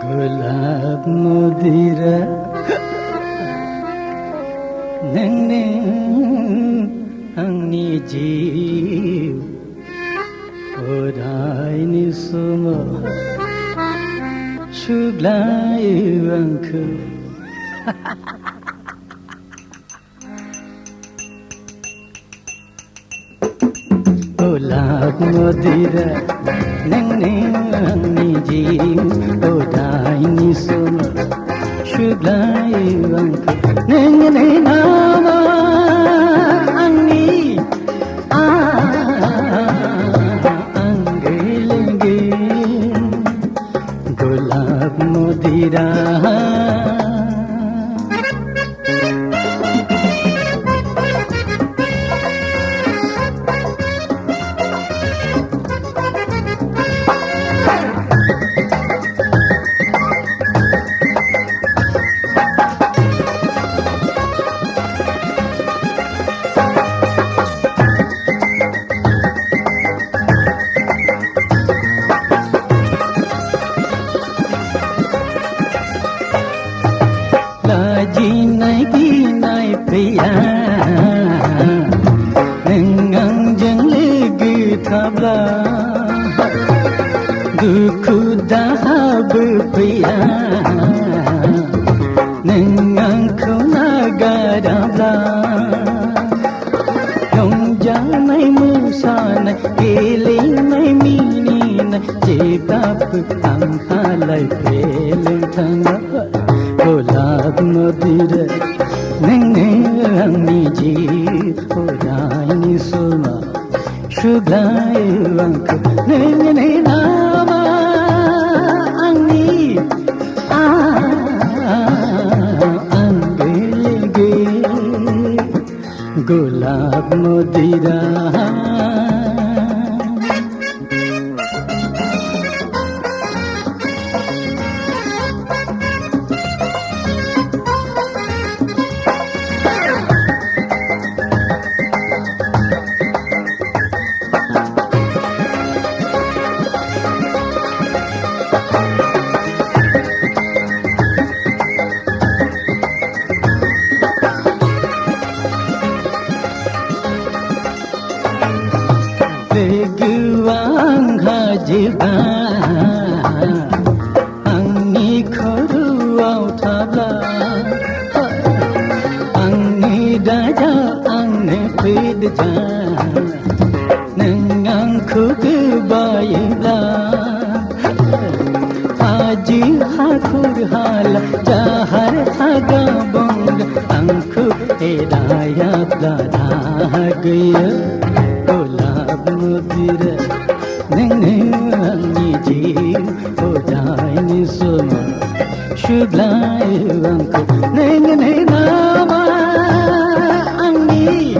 Gulab mudira nene angni jiv orai ni sumo shuglai angku Gulab mudira nene angni jiv orai ni sumo shuglai angku nene nama angni angelenge gulab mudira ginai priya nengang jeng legi tabla duku dahab priya nengang kona gadabla yong janai musana keling nai mini na cekap ang halai peleng tanga Gulab mudira nene angni jiv orai ni suma shuglai angku nene nama angni angelege gulab mudira Guang hajiba angni khoruau tabla angni dada angne pidja nengang khugu baila haji hakur hala jahar haga bong angku edaya dada gaya Gulab mudira nene angni jiv orai ni suma shuglai angku nene nama angni